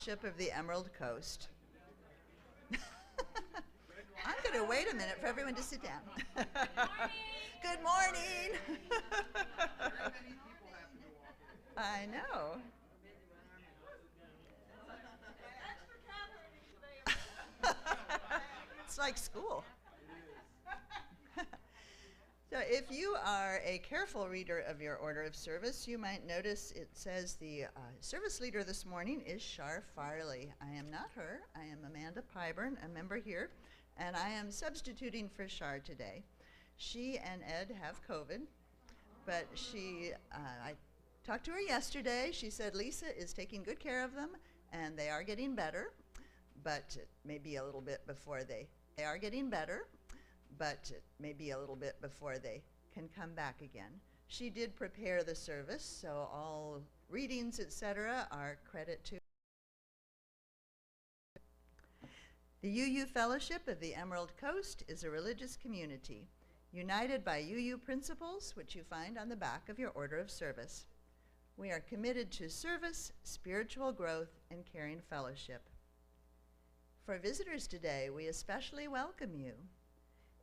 Ship of the Emerald Coast. I'm going to wait a minute for everyone to sit down. Good morning. I know. It's like school. So if you are a careful reader of your order of service, you might notice it says the service leader this morning is Shar Farley. I am not her. I am Amanda Pyburn, a member here, and I am substituting for Shar today. She and Ed have COVID, but I talked to her yesterday. She said Lisa is taking good care of them, and they are getting better, but maybe a little bit before they are getting better, but maybe a little bit before they can come back again. She did prepare the service, so all readings, etc., are credit to. The UU Fellowship of the Emerald Coast is a religious community united by UU principles, which you find on the back of your order of service. We are committed to service, spiritual growth, and caring fellowship. For visitors today, we especially welcome you.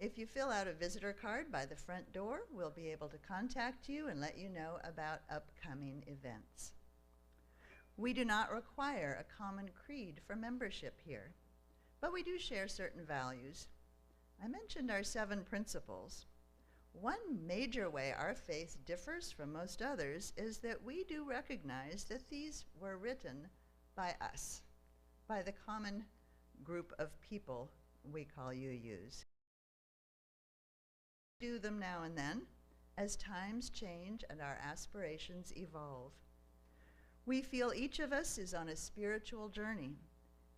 If you fill out a visitor card by the front door, we'll be able to contact you and let you know about upcoming events. We do not require a common creed for membership here, but we do share certain values. I mentioned our 7 principles. One major way our faith differs from most others is that we do recognize that these were written by us, by the common group of people we call UUs. Do them now and then as times change and our aspirations evolve. We feel each of us is on a spiritual journey,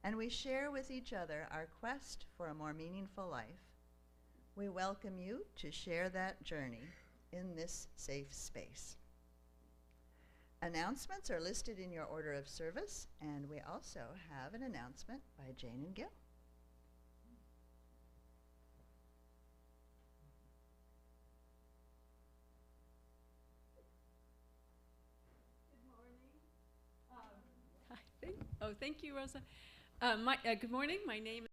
and we share with each other our quest for a more meaningful life. We welcome you to share that journey in this safe space. Announcements are listed in your order of service, and we also have an announcement by Jane and Gil. Thank you, Rosa. Good morning. My name is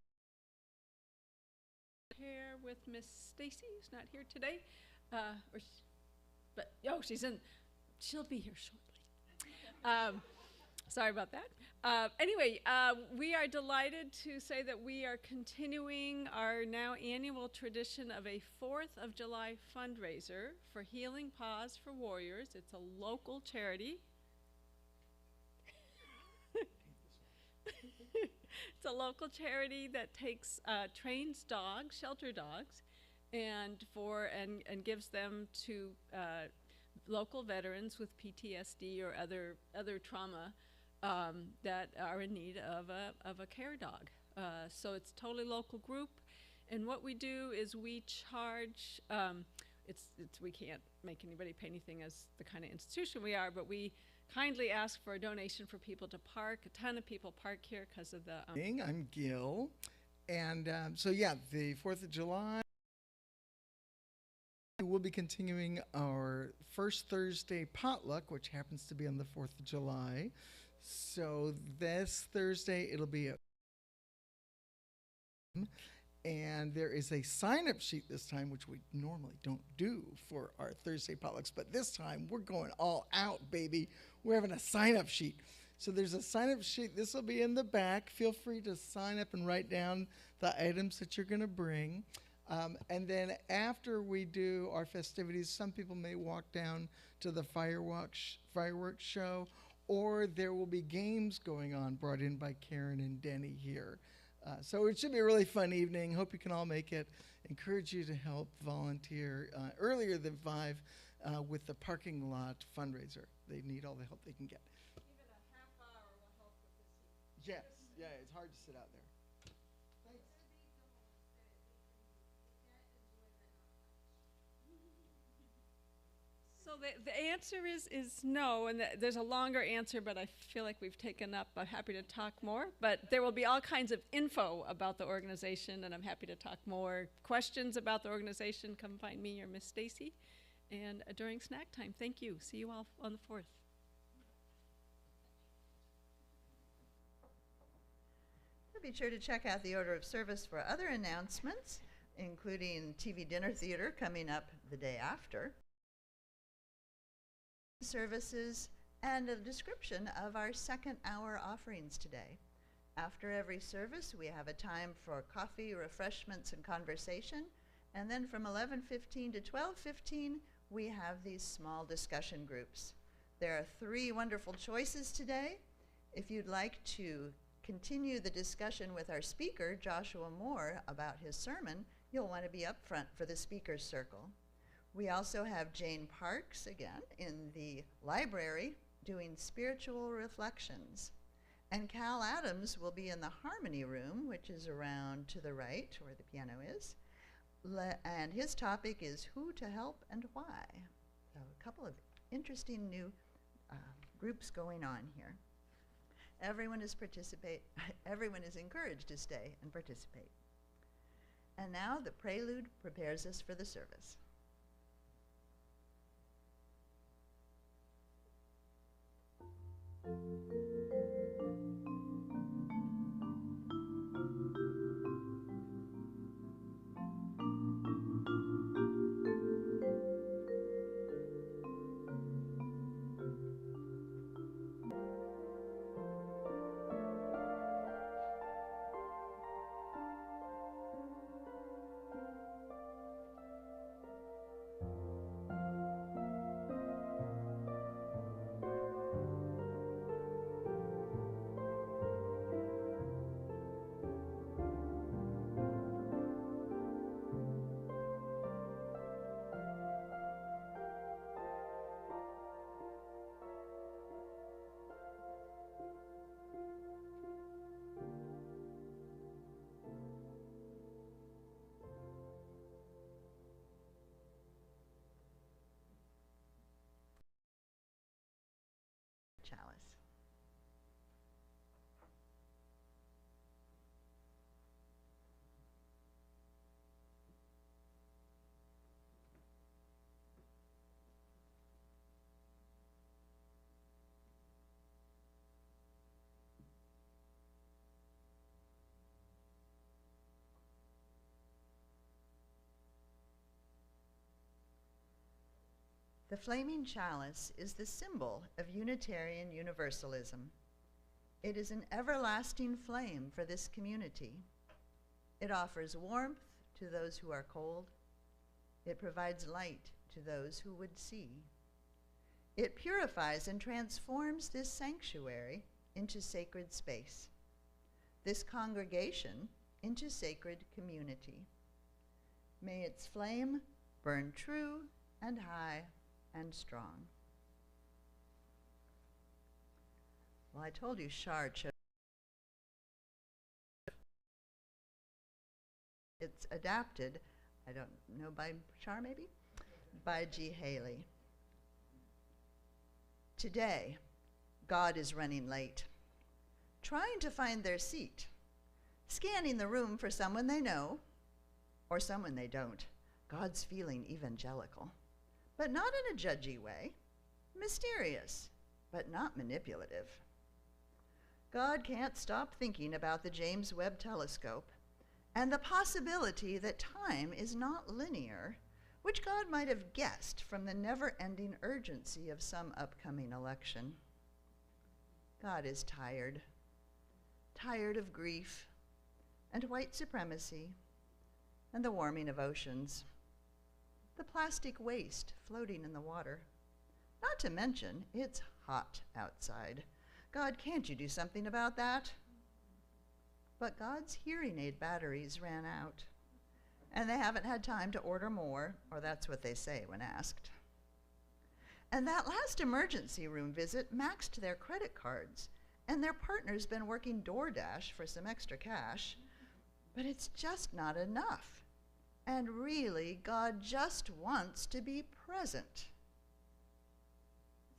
here with Miss Stacy, who's not here today, she'll be here shortly. Sorry about that. Anyway, we are delighted to say that we are continuing our now annual tradition of a 4th of July fundraiser for Healing Paws for Warriors. It's a local charity. It's a local charity that trains dogs, shelter dogs, and gives them to local veterans with PTSD or other trauma that are in need of a care dog. So it's a totally local group, and what we do is we charge. We can't make anybody pay anything as the kind of institution we are, but we kindly ask for a donation for people to park. A ton of people park here because of the... I'm Gil, and the 4th of July, we'll be continuing our first Thursday potluck, which happens to be on the 4th of July. So this Thursday, it'll be and there is a sign-up sheet this time, which we normally don't do for our Thursday potlucks, but this time we're going all out, baby. We're having a sign-up sheet. So there's a sign-up sheet. This will be in the back. Feel free to sign up and write down the items that you're going to bring. And then after we do our festivities, some people may walk down to the fireworks show, or there will be games going on brought in by Karen and Denny here. So it should be a really fun evening. Hope you can all make it. Encourage you to help volunteer earlier than 5 with the parking lot fundraiser. They need all the help they can get. Even a half hour will help with this heat. Yes, yeah, it's hard to sit out there. Thanks. So the answer is no, and there's a longer answer, but I feel like we've taken up. I'm happy to talk more, but there will be all kinds of info about the organization, and I'm happy to talk more. Questions about the organization, come find me or Miss Stacy, and during snack time. Thank you. See you all on the 4th. Be sure to check out the order of service for other announcements, including TV dinner theater coming up the day after, services, and a description of our second hour offerings today. After every service, we have a time for coffee, refreshments, and conversation. And then from 11:15 to 12:15, we have these small discussion groups. There are 3 wonderful choices today. If you'd like to continue the discussion with our speaker, Joshua Moore, about his sermon, you'll want to be up front for the speaker's circle. We also have Jane Parks, again, in the library doing spiritual reflections. And Cal Adams will be in the harmony room, which is around to the right where the piano is. And his topic is who to help and why. So a couple of interesting new groups going on here. Everyone is encouraged to stay and participate. And now the prelude prepares us for the service. Chalice. The flaming chalice is the symbol of Unitarian Universalism. It is an everlasting flame for this community. It offers warmth to those who are cold. It provides light to those who would see. It purifies and transforms this sanctuary into sacred space, this congregation into sacred community. May its flame burn true and high and strong. Well, I told you Shar chose. It's adapted, I don't know, by Shar maybe? By G. Haley. Today, God is running late, trying to find their seat, scanning the room for someone they know or someone they don't. God's feeling evangelical, but not in a judgy way, mysterious, but not manipulative. God can't stop thinking about the James Webb Telescope and the possibility that time is not linear, which God might have guessed from the never-ending urgency of some upcoming election. God is tired of grief and white supremacy and the warming of oceans, the plastic waste floating in the water. Not to mention, it's hot outside. God, can't you do something about that? But God's hearing aid batteries ran out, and they haven't had time to order more, or that's what they say when asked. And that last emergency room visit maxed their credit cards, and their partner's been working DoorDash for some extra cash, but it's just not enough. And really, God just wants to be present.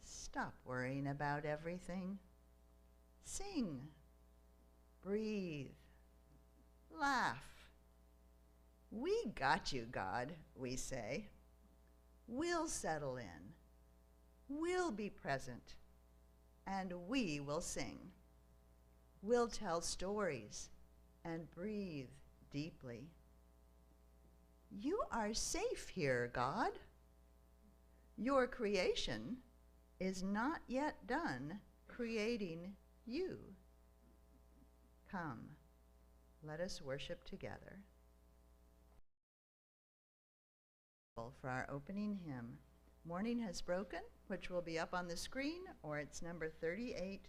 Stop worrying about everything. Sing, breathe, laugh. We got you, God, we say. We'll settle in. We'll be present. And we will sing. We'll tell stories and breathe deeply. You are safe here, God. Your creation is not yet done creating you. Come, let us worship together. For our opening hymn, Morning Has Broken, which will be up on the screen, or it's number 38.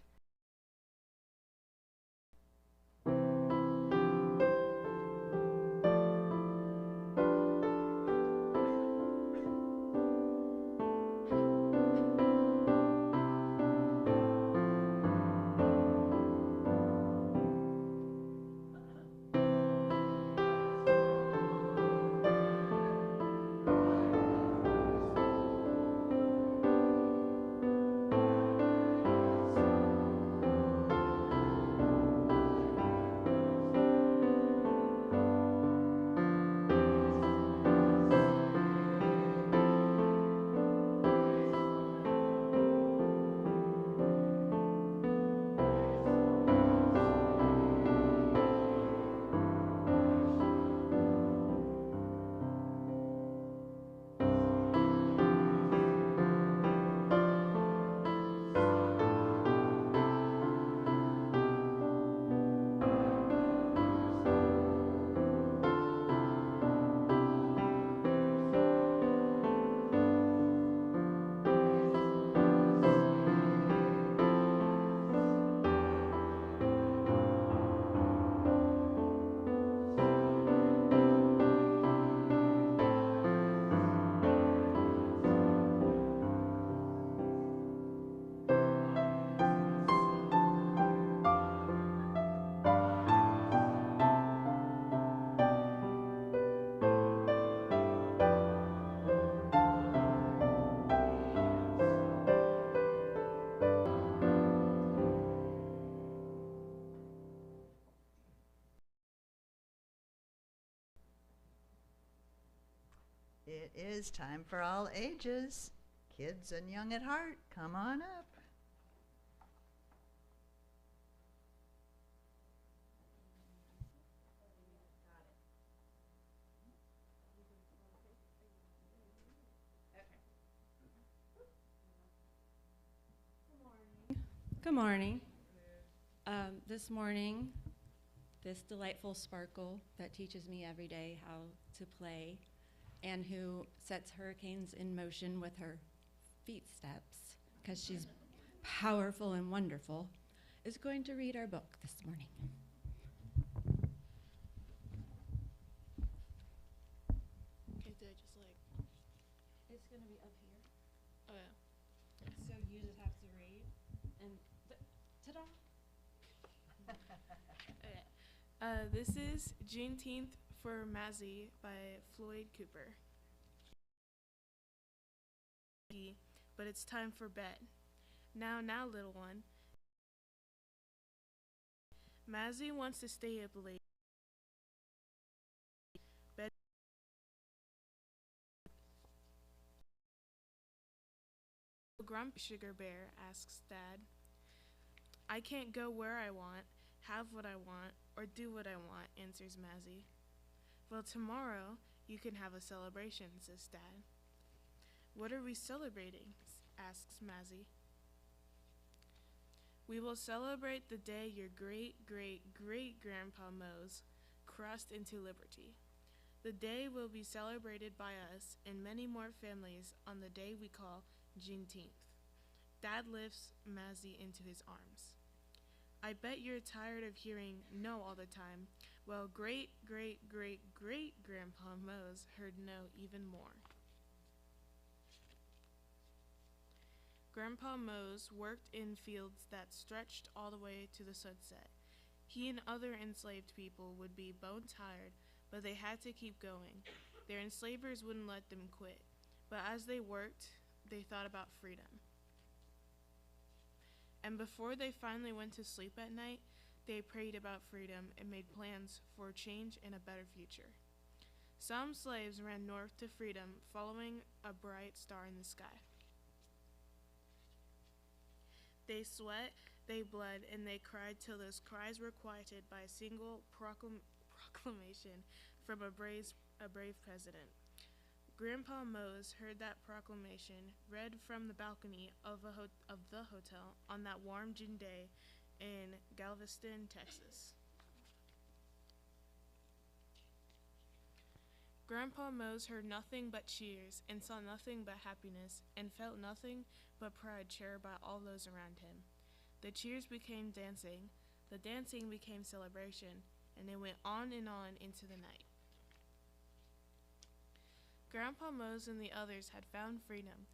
It is time for all ages. Kids and young at heart, come on up. Good morning. This morning, this delightful sparkle that teaches me every day how to play and who sets hurricanes in motion with her feet steps, because she's powerful and wonderful, is going to read our book this morning. Okay, do I just like... It's going to be up here. Oh, yeah. So you just have to read and ta-da! Okay. This is Juneteenth for Mazzy by Floyd Cooper. But it's time for bed. Now, little one. Mazzy wants to stay up late. Bed. Grumpy Sugar Bear asks Dad. I can't go where I want, have what I want, or do what I want, answers Mazzy. Well, tomorrow you can have a celebration, says Dad. What are we celebrating? Asks Mazzy. We will celebrate the day your great-great-great-grandpa Mose crossed into liberty. The day will be celebrated by us and many more families on the day we call Juneteenth. Dad lifts Mazzy into his arms. I bet you're tired of hearing no all the time. Well, great-great-great-great-grandpa Mose heard no even more. Grandpa Mose worked in fields that stretched all the way to the sunset. He and other enslaved people would be bone-tired, but they had to keep going. Their enslavers wouldn't let them quit, but as they worked, they thought about freedom. And before they finally went to sleep at night, they prayed about freedom and made plans for change and a better future. Some slaves ran north to freedom, following a bright star in the sky. They sweat, They bled and they cried till those cries were quieted by a single proclamation from a brave president. Grandpa Mose heard that proclamation read from the balcony of the hotel on that warm June day in Galveston, Texas. Grandpa Mose heard nothing but cheers and saw nothing but happiness and felt nothing but pride shared by all those around him. The cheers became dancing, the dancing became celebration, and it went on into the night. Grandpa Mose and the others had found freedom.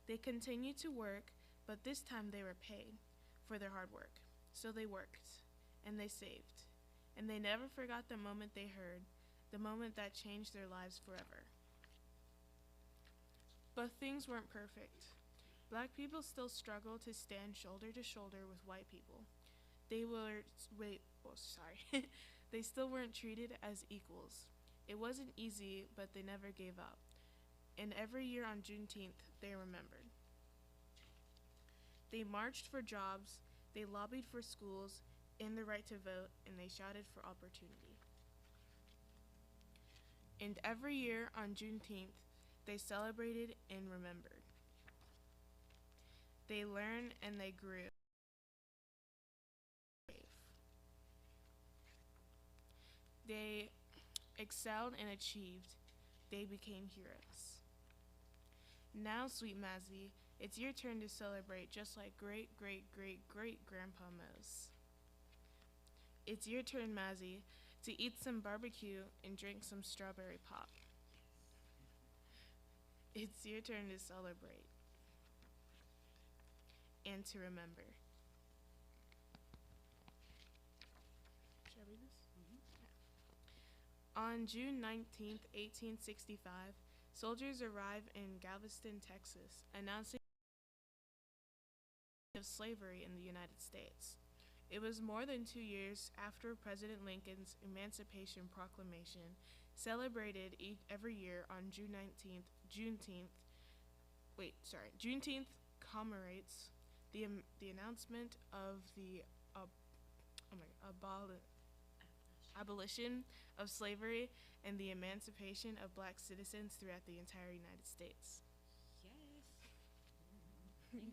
They continued to work, but this time they were paid for their hard work. So they worked, and they saved, and they never forgot the moment they heard, the moment that changed their lives forever. But things weren't perfect. Black people still struggled to stand shoulder to shoulder with white people. They still weren't treated as equals. It wasn't easy, but they never gave up. And every year on Juneteenth, they remembered. They marched for jobs, they lobbied for schools and the right to vote, and they shouted for opportunity. And every year on Juneteenth, they celebrated and remembered. They learned and they grew. They excelled and achieved. They became heroes. Now, sweet Mazzy, it's your turn to celebrate just like great-great-great-great-grandpa Mose. It's your turn, Mazzy, to eat some barbecue and drink some strawberry pop. It's your turn to celebrate and to remember. Should I read this? On June 19th, 1865, soldiers arrived in Galveston, Texas, announcing the end of slavery in the United States. It was more than 2 years after President Lincoln's Emancipation Proclamation, celebrated every year on June 19th. Juneteenth commemorates the announcement of the abolition of slavery and the emancipation of black citizens throughout the entire United States. Yes. Thank you.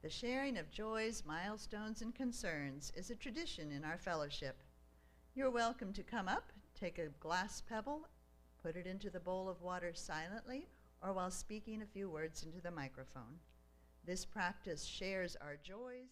The sharing of joys, milestones, and concerns is a tradition in our fellowship. You're welcome to come up, take a glass pebble, put it into the bowl of water silently, or while speaking a few words into the microphone. This practice shares our joys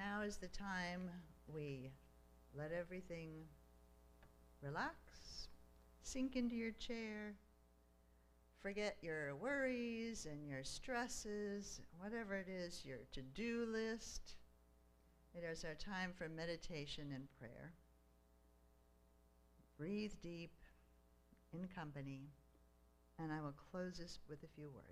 now is the time we let everything relax, sink into your chair, forget your worries and your stresses, whatever it is, your to-do list. It is our time for meditation and prayer. Breathe deep in company, and I will close this with a few words.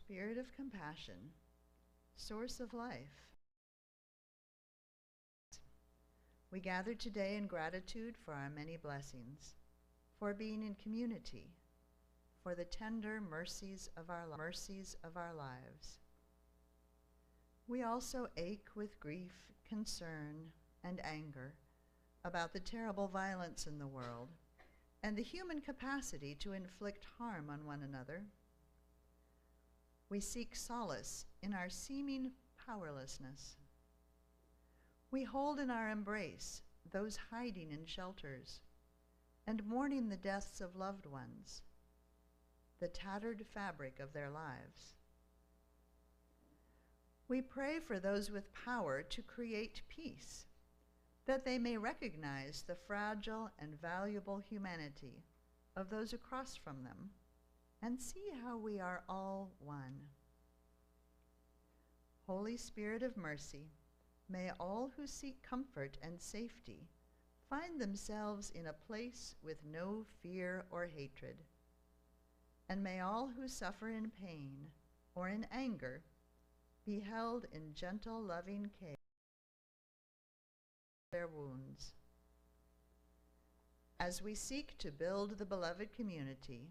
Spirit of compassion, source of life, we gather today in gratitude for our many blessings, for being in community, for the tender mercies of our lives. We also ache with grief, concern, and anger about the terrible violence in the world and the human capacity to inflict harm on one another. We seek solace in our seeming powerlessness. We hold in our embrace those hiding in shelters and mourning the deaths of loved ones, the tattered fabric of their lives. We pray for those with power to create peace, that they may recognize the fragile and valuable humanity of those across from them and see how we are all one. Holy Spirit of mercy, may all who seek comfort and safety find themselves in a place with no fear or hatred. And may all who suffer in pain or in anger be held in gentle, loving care of their wounds. As we seek to build the beloved community,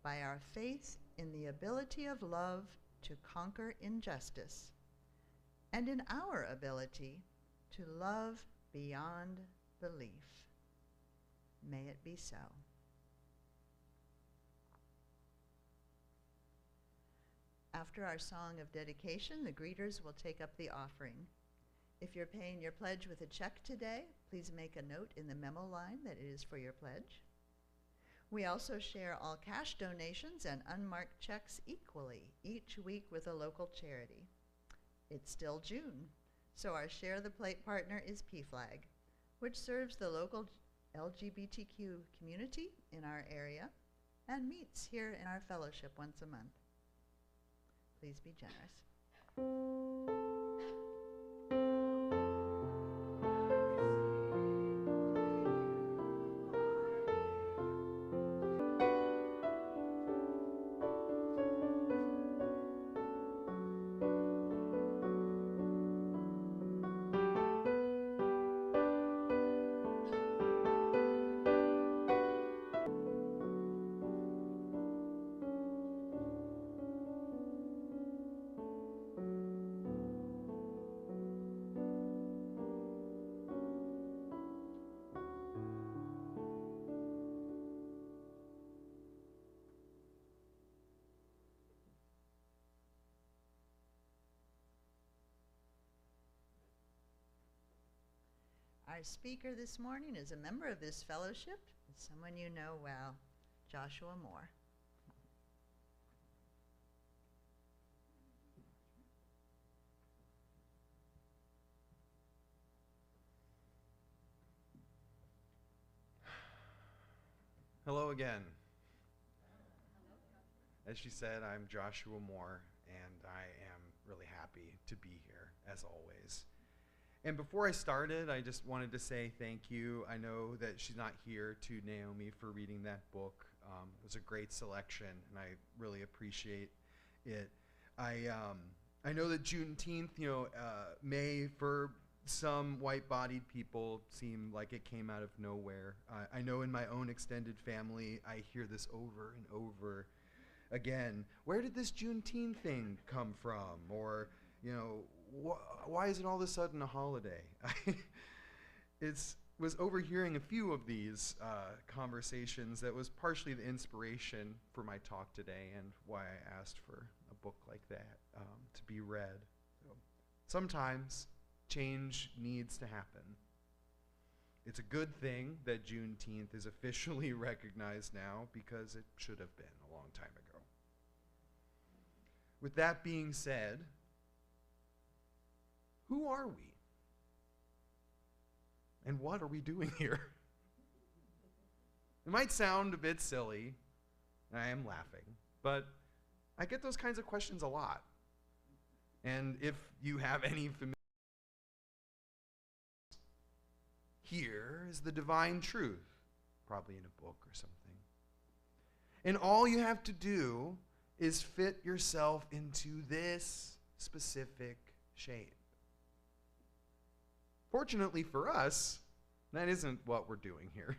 by our faith in the ability of love to conquer injustice, and in our ability to love beyond belief. May it be so. After our song of dedication, the greeters will take up the offering. If you're paying your pledge with a check today, please make a note in the memo line that it is for your pledge. We also share all cash donations and unmarked checks equally each week with a local charity. It's still June, so our Share the Plate partner is PFLAG, which serves the local LGBTQ community in our area and meets here in our fellowship once a month. Please be generous. Our speaker this morning is a member of this fellowship, someone you know well, Joshua Moore. Hello again. As she said, I'm Joshua Moore, and I am really happy to be here, as always. And before I started, I just wanted to say thank you. I know that she's not here, to Naomi for reading that book. It was a great selection, and I really appreciate it. I know that Juneteenth, may for some white-bodied people seem like it came out of nowhere. I know in my own extended family, I hear this over and over again. Where did this Juneteenth thing come from? Or, why is it all of a sudden a holiday? Was overhearing a few of these conversations that was partially the inspiration for my talk today and why I asked for a book like that to be read. So sometimes change needs to happen. It's a good thing that Juneteenth is officially recognized now because it should have been a long time ago. With that being said, who are we? And what are we doing here? It might sound a bit silly, and I am laughing, but I get those kinds of questions a lot. And if you have any familiar, here is the divine truth, probably in a book or something. And all you have to do is fit yourself into this specific shape. Fortunately for us, that isn't what we're doing here.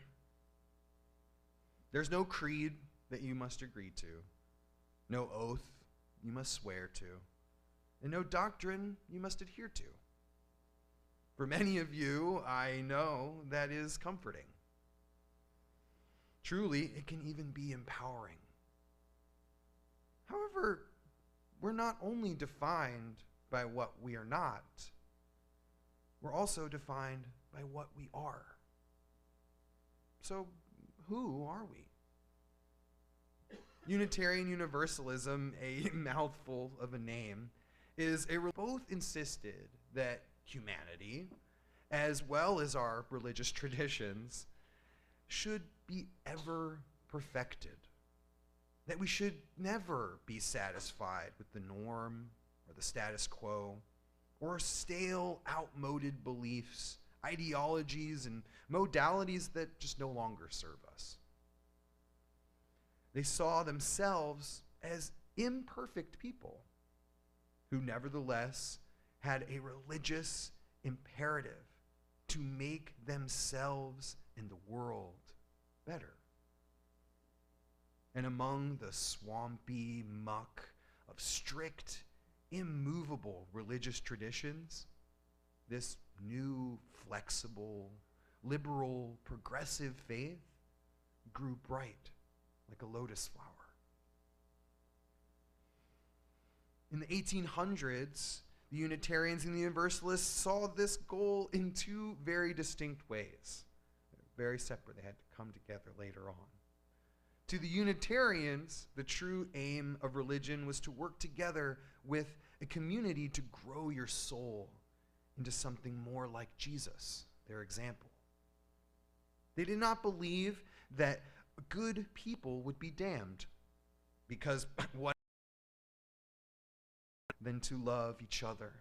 There's no creed that you must agree to, no oath you must swear to, and no doctrine you must adhere to. For many of you, I know that is comforting. Truly, it can even be empowering. However, we're not only defined by what we are not, we're also defined by what we are. So, who are we? Unitarian Universalism, a mouthful of a name, is both insisted that humanity, as well as our religious traditions, should be ever perfected. That we should never be satisfied with the norm or the status quo, or stale, outmoded beliefs, ideologies, and modalities that just no longer serve us. They saw themselves as imperfect people who nevertheless had a religious imperative to make themselves and the world better. And among the swampy muck of strict, immovable religious traditions, this new, flexible, liberal, progressive faith grew bright like a lotus flower. In the 1800s, the Unitarians and the Universalists saw this goal in two very distinct ways. They're very separate. They had to come together later on. To the Unitarians, the true aim of religion was to work together with a community to grow your soul into something more like Jesus, their example. They did not believe that good people would be damned because what than to love each other.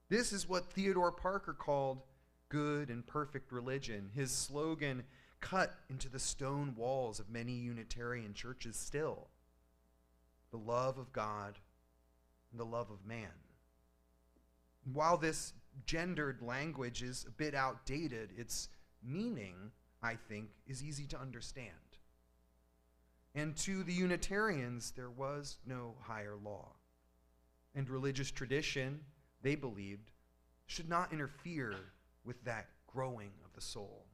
This is what Theodore Parker called good and perfect religion. His slogan cut into the stone walls of many Unitarian churches still. The love of God and the love of man. While this gendered language is a bit outdated, its meaning, I think, is easy to understand. And to the Unitarians, there was no higher law. And religious tradition, they believed, should not interfere with that growing of the soul.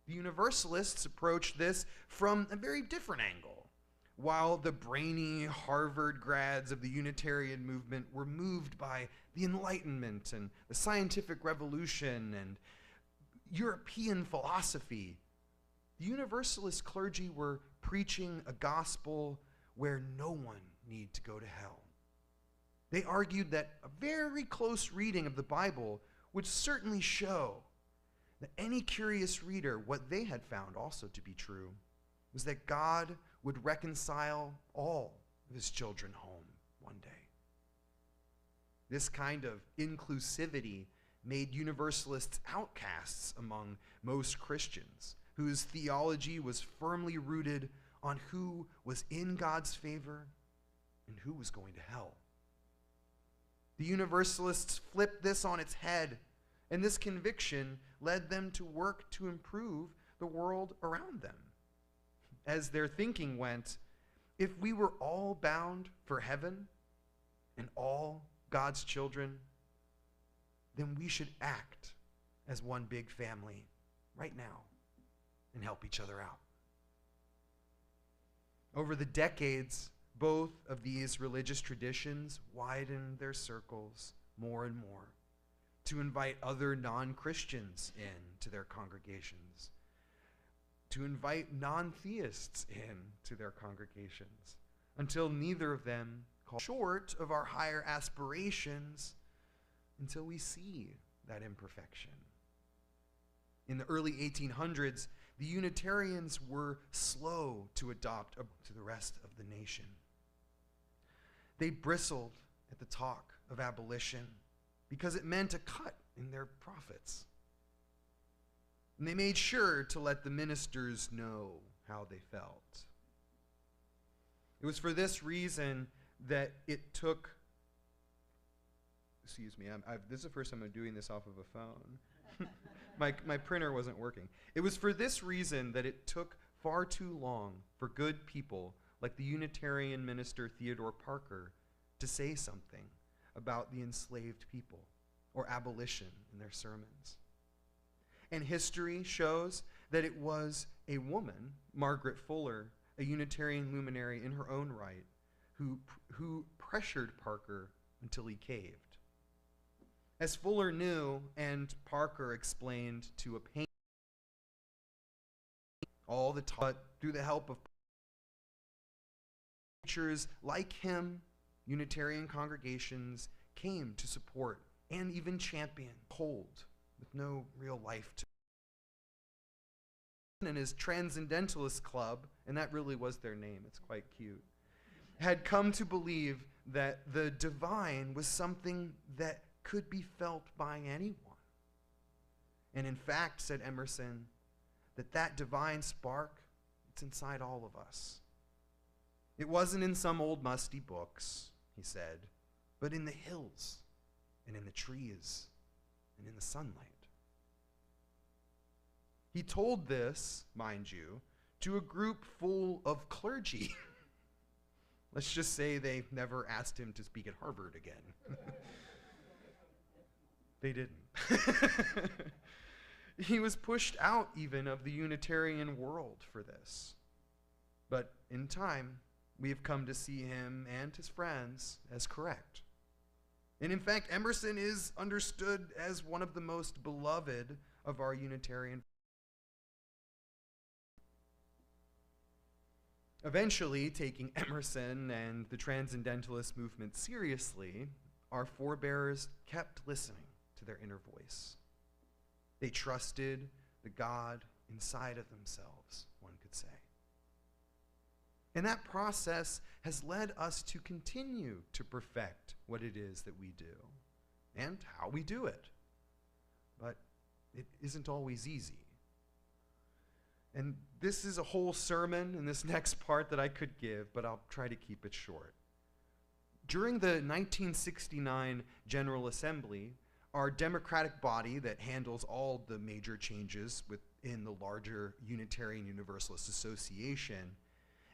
The Universalists approached this from a very different angle. While the brainy Harvard grads of the Unitarian movement were moved by the Enlightenment and the scientific revolution and European philosophy, the Universalist clergy were preaching a gospel where no one need to go to hell. They argued that a very close reading of the Bible would certainly show that any curious reader, what they had found also to be true, was that God would reconcile all of his children home one day. This kind of inclusivity made Universalists outcasts among most Christians, whose theology was firmly rooted on who was in God's favor and who was going to hell. The Universalists flipped this on its head, and this conviction led them to work to improve the world around them. As their thinking went, if we were all bound for heaven, and all God's children, then we should act as one big family right now and help each other out. Over the decades, both of these religious traditions widened their circles more and more to invite other non-Christians into their congregations, to invite non-theists into their congregations, until neither of them fall short of our higher aspirations until we see that imperfection. In the early 1800s, the Unitarians were slow to adopt to the rest of the nation. They bristled at the talk of abolition because it meant a cut in their profits. And they made sure to let the ministers know how they felt. It was for this reason that it took, this is the first time I'm doing this off of a phone. My printer wasn't working. It was for this reason that it took far too long for good people like the Unitarian minister Theodore Parker to say something about the enslaved people or abolition in their sermons. And history shows that it was a woman, Margaret Fuller, a Unitarian luminary in her own right, who pressured Parker until he caved. As Fuller knew and Parker explained to a pain, all the time, through the help of preachers like him, Unitarian congregations came to support and even champion cold with no real life to it. And his Transcendentalist Club, and that really was their name, it's quite cute, had come to believe that the divine was something that could be felt by anyone. And in fact, said Emerson, that divine spark, it's inside all of us. It wasn't in some old musty books, he said, but in the hills and in the trees and in the sunlight. He told this, mind you, to a group full of clergy. Let's just say they never asked him to speak at Harvard again. They didn't. He was pushed out even of the Unitarian world for this. But in time, we have come to see him and his friends as correct. And in fact, Emerson is understood as one of the most beloved of our Unitarian. Eventually, taking Emerson and the Transcendentalist movement seriously, our forebears kept listening to their inner voice. They trusted the God inside of themselves, one could say. And that process has led us to continue to perfect what it is that we do and how we do it. But it isn't always easy. And this is a whole sermon in this next part that I could give, but I'll try to keep it short. During the 1969 General Assembly, our democratic body that handles all the major changes within the larger Unitarian Universalist Association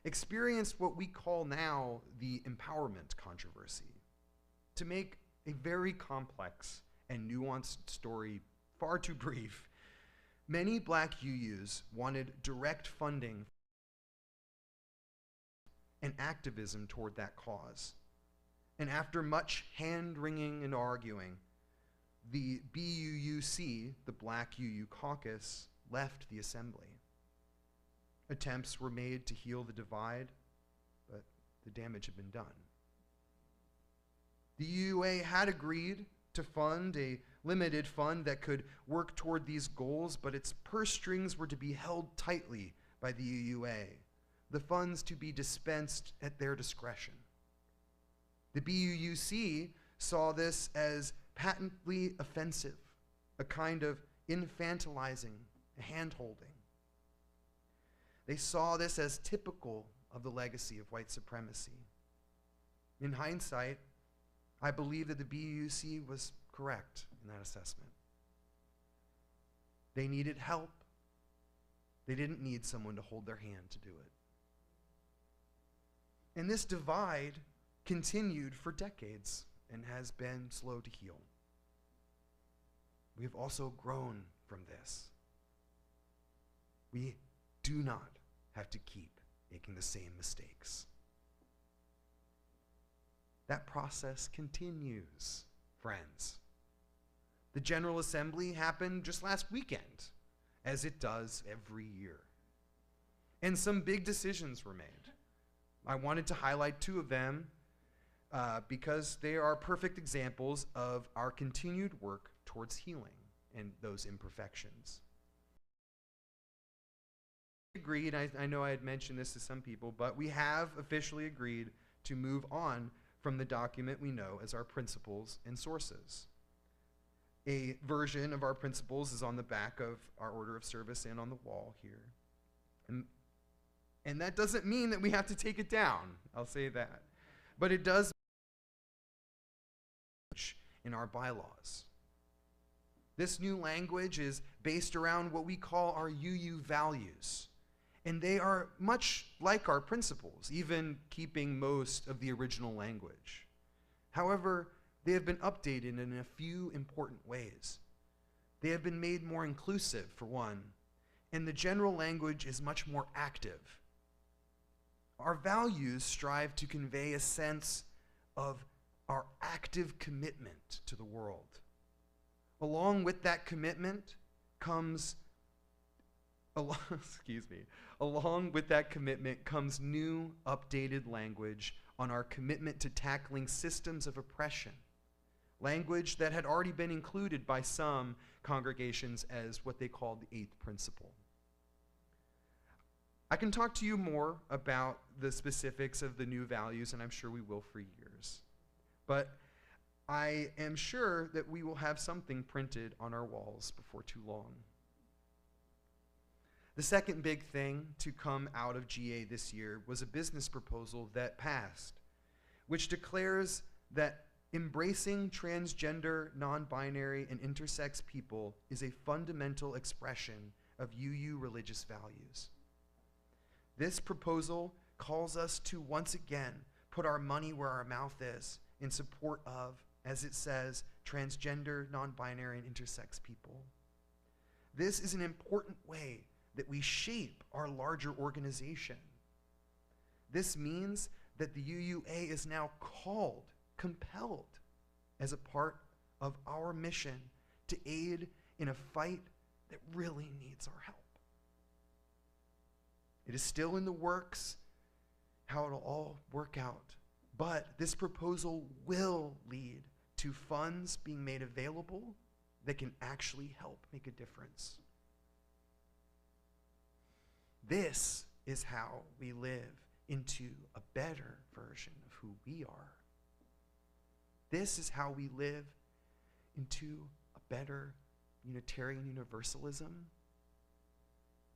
experienced what we call now the empowerment controversy. To make a very complex and nuanced story far too brief, many black UUs wanted direct funding and activism toward that cause. And after much hand-wringing and arguing, the BUUC, the Black UU Caucus, left the assembly. Attempts were made to heal the divide, but the damage had been done. The UUA had agreed to fund a limited fund that could work toward these goals, but its purse strings were to be held tightly by the UUA, the funds to be dispensed at their discretion. The BUUC saw this as patently offensive, a kind of infantilizing, hand-holding. They saw this as typical of the legacy of white supremacy. In hindsight, I believe that the BUC was correct in that assessment. They needed help. They didn't need someone to hold their hand to do it. And this divide continued for decades and has been slow to heal. We have also grown from this. We do not have to keep making the same mistakes. That process continues, friends. The General Assembly happened just last weekend, as it does every year. And some big decisions were made. I wanted to highlight two of them because they are perfect examples of our continued work towards healing and those imperfections. Agreed, I know I had mentioned this to some people, but we have officially agreed to move on from the document we know as our principles and sources. A version of our principles is on the back of our order of service and on the wall here. And that doesn't mean that we have to take it down, I'll say that. But it does in our bylaws. This new language is based around what we call our UU values. And they are much like our principles, even keeping most of the original language. However, they have been updated in a few important ways. They have been made more inclusive, for one, and the general language is much more active. Our values strive to convey a sense of our active commitment to the world. Along with that commitment comes Along with that commitment comes new, updated language on our commitment to tackling systems of oppression, language that had already been included by some congregations as what they called the eighth principle. I can talk to you more about the specifics of the new values, and I'm sure we will for years. But I am sure that we will have something printed on our walls before too long. The second big thing to come out of GA this year was a business proposal that passed, which declares that embracing transgender, non-binary, and intersex people is a fundamental expression of UU religious values. This proposal calls us to once again put our money where our mouth is in support of, as it says, transgender, non-binary, and intersex people. This is an important way that we shape our larger organization. This means that the UUA is now called, compelled, as a part of our mission to aid in a fight that really needs our help. It is still in the works how it'll all work out, but this proposal will lead to funds being made available that can actually help make a difference. This is how we live into a better version of who we are. This is how we live into a better Unitarian Universalism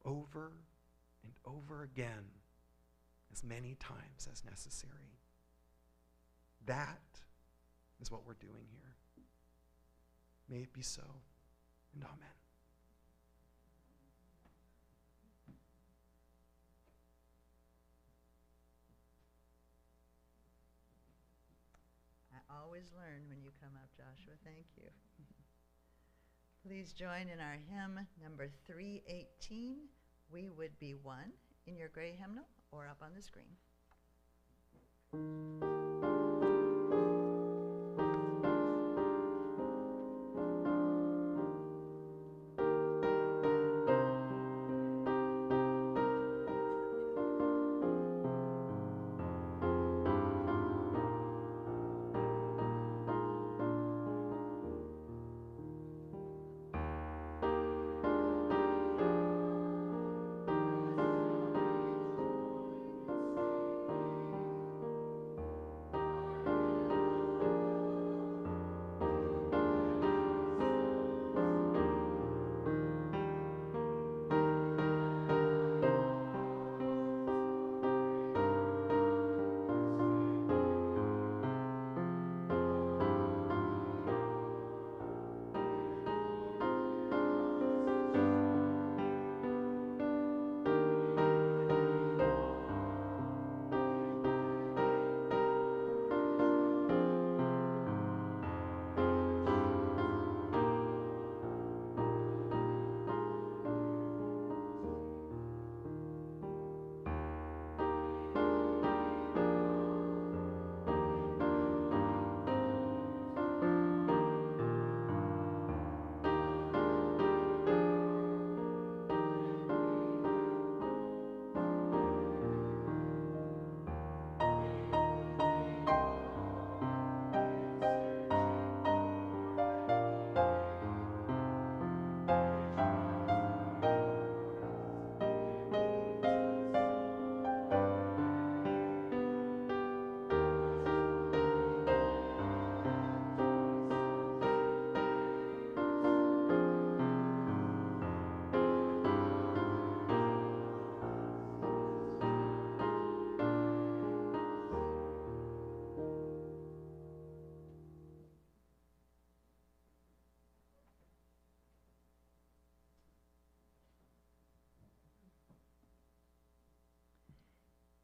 over and over again, as many times as necessary. That is what we're doing here. May it be so, and amen. I always learn when you come up, Joshua. Thank you. Please join in our hymn number 318, We Would Be One, in your gray hymnal or up on the screen.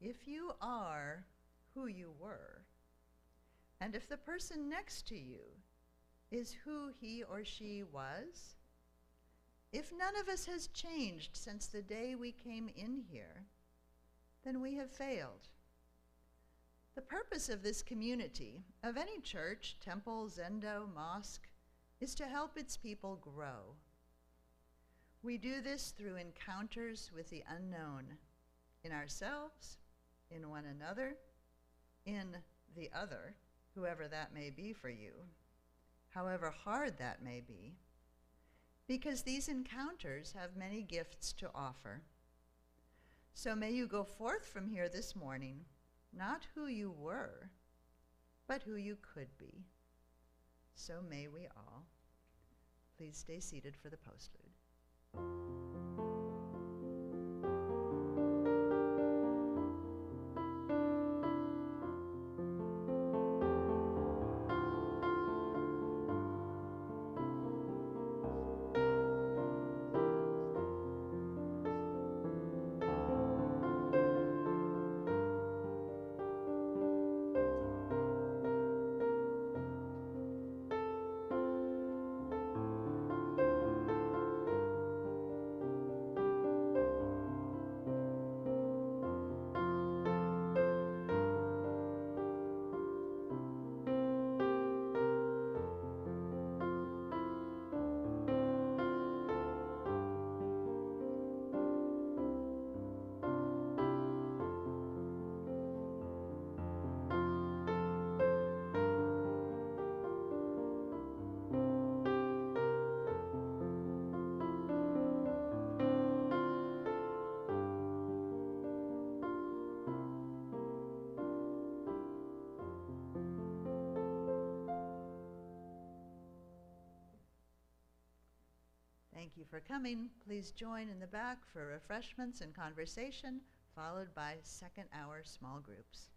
if you are who you were, and if the person next to you is who he or she was, if none of us has changed since the day we came in here, then we have failed. The purpose of this community, of any church, temple, zendo, mosque, is to help its people grow. We do this through encounters with the unknown, in ourselves, in one another, in the other, whoever that may be for you, however hard that may be, because these encounters have many gifts to offer. So may you go forth from here this morning, not who you were, but who you could be. So may we all. Please stay seated for the postlude. Thank you for coming. Please join in the back for refreshments and conversation, followed by second hour small groups.